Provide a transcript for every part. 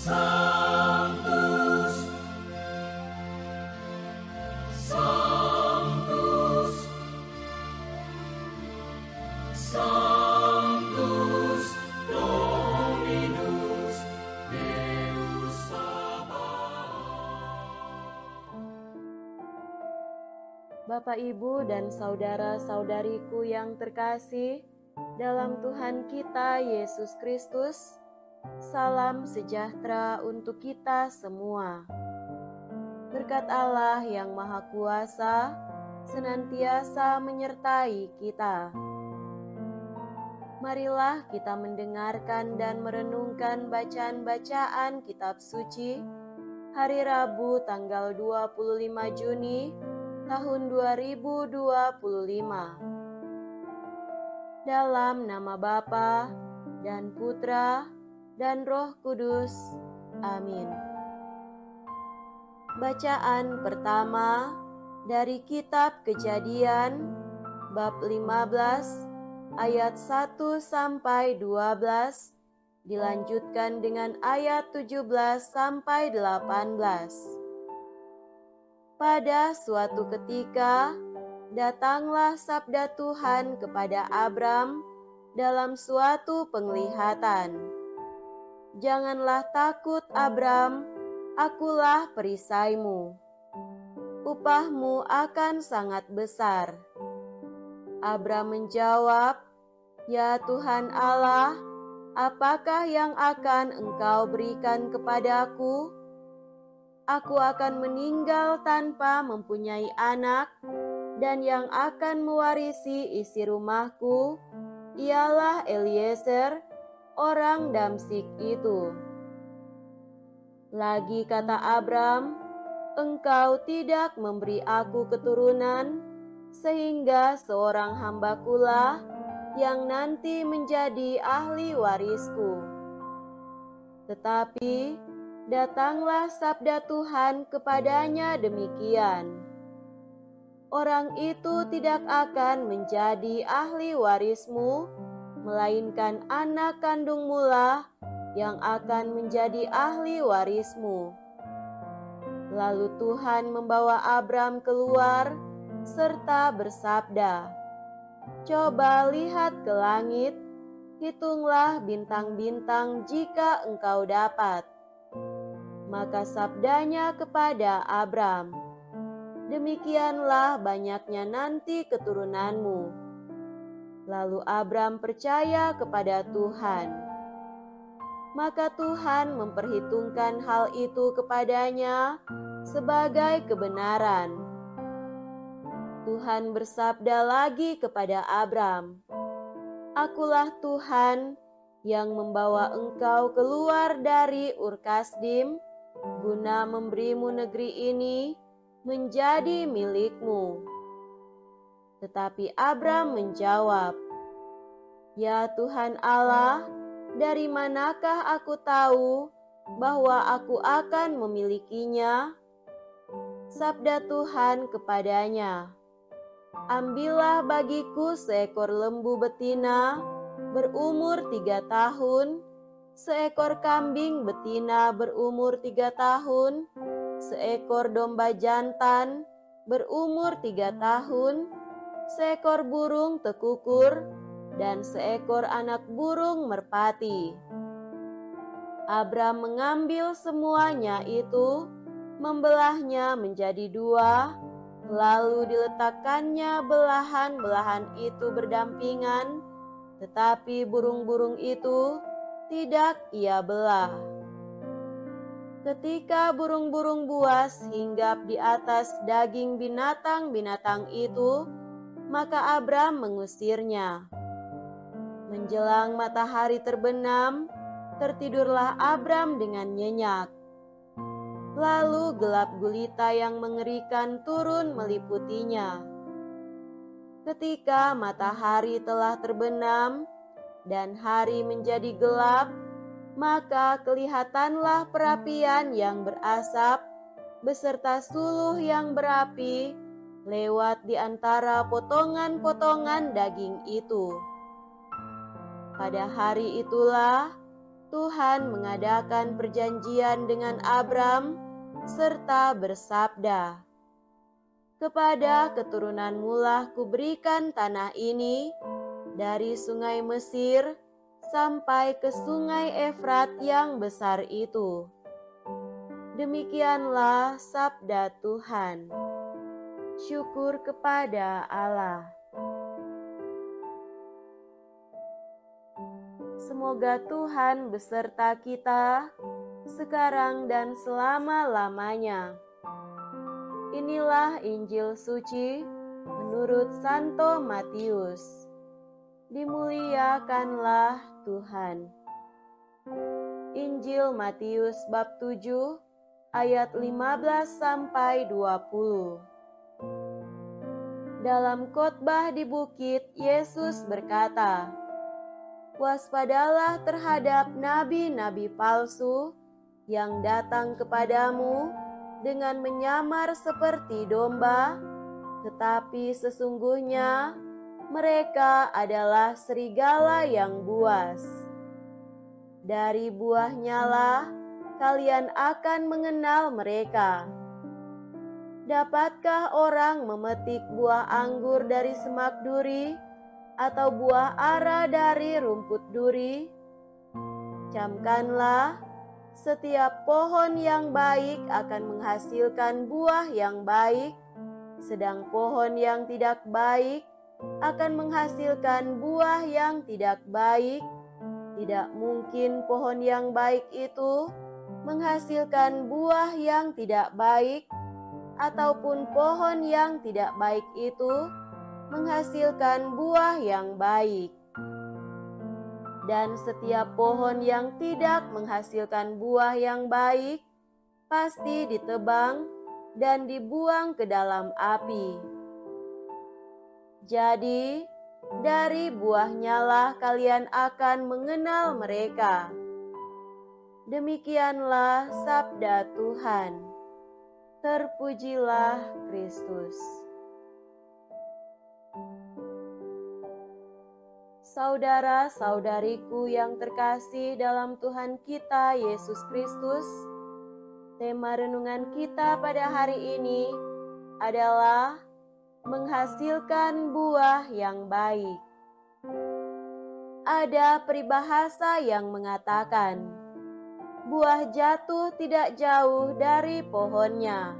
Sanctus, Sanctus, Sanctus Dominus Deus Sabaoth. Bapak, Ibu, dan saudara-saudariku yang terkasih dalam Tuhan kita Yesus Kristus, salam sejahtera untuk kita semua. Berkat Allah yang Maha Kuasa senantiasa menyertai kita. Marilah kita mendengarkan dan merenungkan bacaan-bacaan kitab suci hari Rabu tanggal 25 Juni tahun 2025. Dalam nama Bapa dan Putra dan Roh Kudus. Amin. Bacaan pertama dari kitab Kejadian bab 15 ayat 1 sampai 12 dilanjutkan dengan ayat 17 sampai 18. Pada suatu ketika, datanglah sabda Tuhan kepada Abram dalam suatu penglihatan. Janganlah takut, Abram, akulah perisaimu. Upahmu akan sangat besar. Abram menjawab, Ya Tuhan Allah, apakah yang akan Engkau berikan kepadaku? Aku akan meninggal tanpa mempunyai anak, dan yang akan mewarisi isi rumahku ialah Eliezer, orang Damsyik itu. Lagi kata Abram, Engkau tidak memberi aku keturunan, sehingga seorang hambakulah yang nanti menjadi ahli warisku. Tetapi datanglah sabda Tuhan kepadanya demikian. Orang itu tidak akan menjadi ahli warismu, melainkan anak kandungmulah yang akan menjadi ahli warismu. Lalu Tuhan membawa Abram keluar serta bersabda, Coba lihat ke langit, hitunglah bintang-bintang jika engkau dapat. Maka sabdanya kepada Abram, Demikianlah banyaknya nanti keturunanmu. Lalu Abram percaya kepada Tuhan. Maka Tuhan memperhitungkan hal itu kepadanya sebagai kebenaran. Tuhan bersabda lagi kepada Abram, Akulah Tuhan yang membawa engkau keluar dari Ur Kasdim, guna memberimu negeri ini menjadi milikmu. Tetapi Abram menjawab, Ya Tuhan Allah, dari manakah aku tahu bahwa aku akan memilikinya? Sabda Tuhan kepadanya, Ambillah bagiku seekor lembu betina berumur 3 tahun, seekor kambing betina berumur 3 tahun, seekor domba jantan berumur 3 tahun, seekor burung tekukur, dan seekor anak burung merpati. Abram mengambil semuanya itu, membelahnya menjadi 2, lalu diletakkannya belahan-belahan itu berdampingan, tetapi burung-burung itu tidak ia belah. Ketika burung-burung buas hinggap di atas daging binatang-binatang itu, maka Abram mengusirnya. Menjelang matahari terbenam, tertidurlah Abram dengan nyenyak. Lalu gelap gulita yang mengerikan turun meliputinya. Ketika matahari telah terbenam dan hari menjadi gelap, maka kelihatanlah perapian yang berasap beserta suluh yang berapi lewat di antara potongan-potongan daging itu. Pada hari itulah Tuhan mengadakan perjanjian dengan Abram serta bersabda, "Kepada keturunanmu lah kuberikan tanah ini, dari sungai Mesir sampai ke sungai Efrat yang besar itu." Demikianlah sabda Tuhan. Syukur kepada Allah. Semoga Tuhan beserta kita sekarang dan selama-lamanya. Inilah Injil suci menurut Santo Matius. Dimuliakanlah Tuhan. Injil Matius bab 7 ayat 15 sampai 20. Dalam khotbah di bukit, Yesus berkata, "Waspadalah terhadap nabi-nabi palsu yang datang kepadamu dengan menyamar seperti domba, tetapi sesungguhnya mereka adalah serigala yang buas. Dari buahnya lah kalian akan mengenal mereka. Dapatkah orang memetik buah anggur dari semak duri, atau buah ara dari rumput duri? Camkanlah, setiap pohon yang baik akan menghasilkan buah yang baik, sedang pohon yang tidak baik akan menghasilkan buah yang tidak baik. Tidak mungkin pohon yang baik itu menghasilkan buah yang tidak baik, ataupun pohon yang tidak baik itu menghasilkan buah yang baik. Dan setiap pohon yang tidak menghasilkan buah yang baik pasti ditebang dan dibuang ke dalam api. Jadi, dari buahnya lah kalian akan mengenal mereka." Demikianlah sabda Tuhan. Terpujilah Kristus. Saudara-saudariku yang terkasih dalam Tuhan kita Yesus Kristus, tema renungan kita pada hari ini adalah menghasilkan buah yang baik. Ada peribahasa yang mengatakan, buah jatuh tidak jauh dari pohonnya.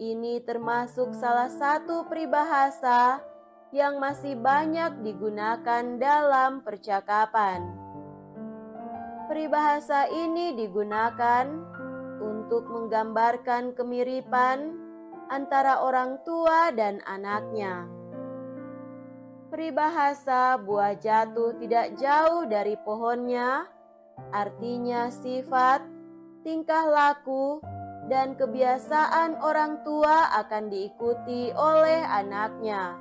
Ini termasuk salah satu peribahasa yang masih banyak digunakan dalam percakapan. Peribahasa ini digunakan untuk menggambarkan kemiripan antara orang tua dan anaknya. Peribahasa buah jatuh tidak jauh dari pohonnya artinya sifat, tingkah laku, dan kebiasaan orang tua akan diikuti oleh anaknya.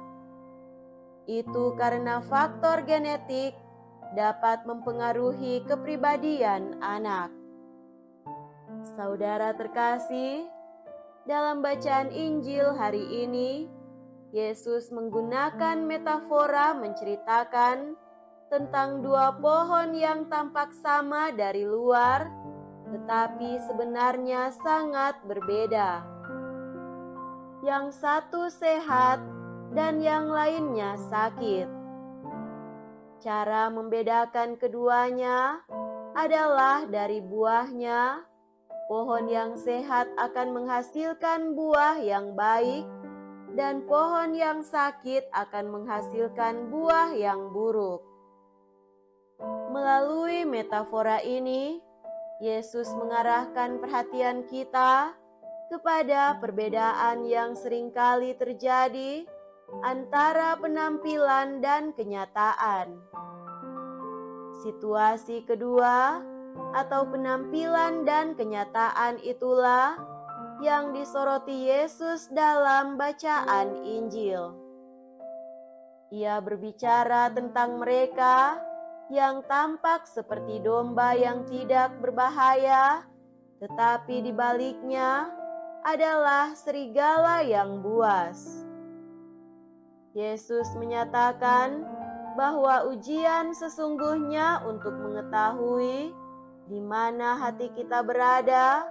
Itu karena faktor genetik dapat mempengaruhi kepribadian anak. Saudara terkasih, dalam bacaan Injil hari ini, Yesus menggunakan metafora menceritakan tentang dua pohon yang tampak sama dari luar, tetapi sebenarnya sangat berbeda. Yang satu sehat dan yang lainnya sakit. Cara membedakan keduanya adalah dari buahnya. Pohon yang sehat akan menghasilkan buah yang baik, dan pohon yang sakit akan menghasilkan buah yang buruk. Melalui metafora ini, Yesus mengarahkan perhatian kita kepada perbedaan yang seringkali terjadi antara penampilan dan kenyataan. Situasi kedua atau penampilan dan kenyataan itulah yang disoroti Yesus dalam bacaan Injil. Ia berbicara tentang mereka yang tampak seperti domba yang tidak berbahaya, tetapi di baliknya adalah serigala yang buas. Yesus menyatakan bahwa ujian sesungguhnya untuk mengetahui di mana hati kita berada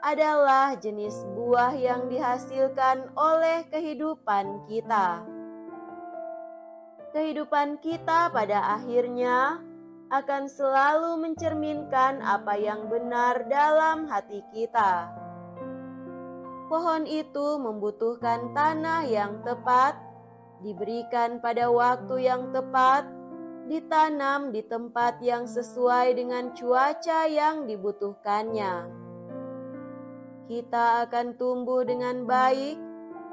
adalah jenis buah yang dihasilkan oleh kehidupan kita. Kehidupan kita pada akhirnya akan selalu mencerminkan apa yang benar dalam hati kita. Pohon itu membutuhkan tanah yang tepat, diberikan pada waktu yang tepat, ditanam di tempat yang sesuai dengan cuaca yang dibutuhkannya. Kita akan tumbuh dengan baik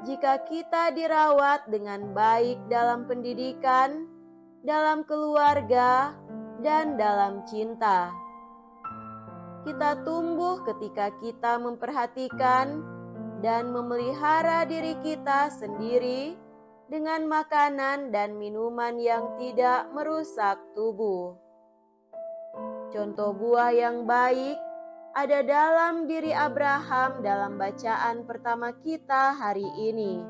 jika kita dirawat dengan baik dalam pendidikan, dalam keluarga, dan dalam cinta. Kita tumbuh ketika kita memperhatikan dan memelihara diri kita sendiri dengan makanan dan minuman yang tidak merusak tubuh. Contoh buah yang baik ada dalam diri Abraham dalam bacaan pertama kita hari ini.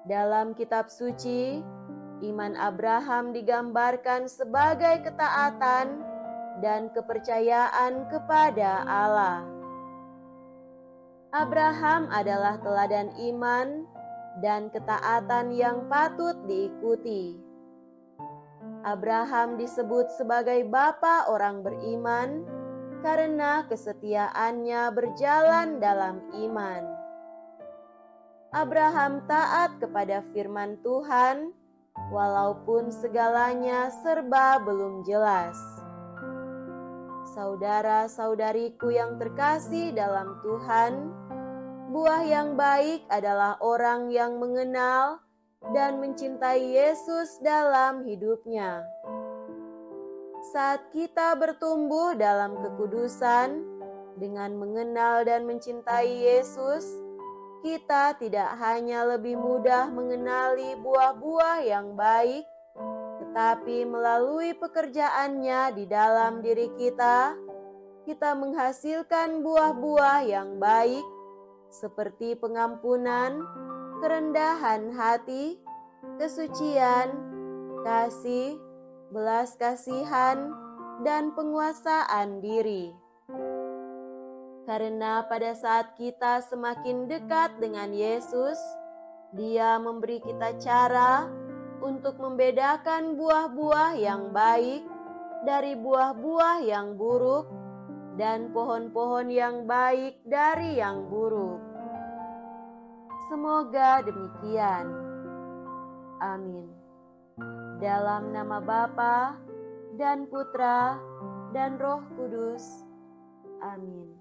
Dalam kitab suci, iman Abraham digambarkan sebagai ketaatan dan kepercayaan kepada Allah. Abraham adalah teladan iman dan ketaatan yang patut diikuti. Abraham disebut sebagai bapa orang beriman karena kesetiaannya berjalan dalam iman. Abraham taat kepada firman Tuhan walaupun segalanya serba belum jelas. Saudara-saudariku yang terkasih dalam Tuhan, buah yang baik adalah orang yang mengenal dan mencintai Yesus dalam hidupnya. Saat kita bertumbuh dalam kekudusan dengan mengenal dan mencintai Yesus, kita tidak hanya lebih mudah mengenali buah-buah yang baik, tetapi melalui pekerjaannya di dalam diri kita, kita menghasilkan buah-buah yang baik seperti pengampunan, kerendahan hati, kesucian, kasih, belas kasihan, dan penguasaan diri. Karena pada saat kita semakin dekat dengan Yesus, Dia memberi kita cara untuk membedakan buah-buah yang baik dari buah-buah yang buruk dan pohon-pohon yang baik dari yang buruk. Semoga demikian. Amin. Dalam nama Bapa dan Putra dan Roh Kudus. Amin.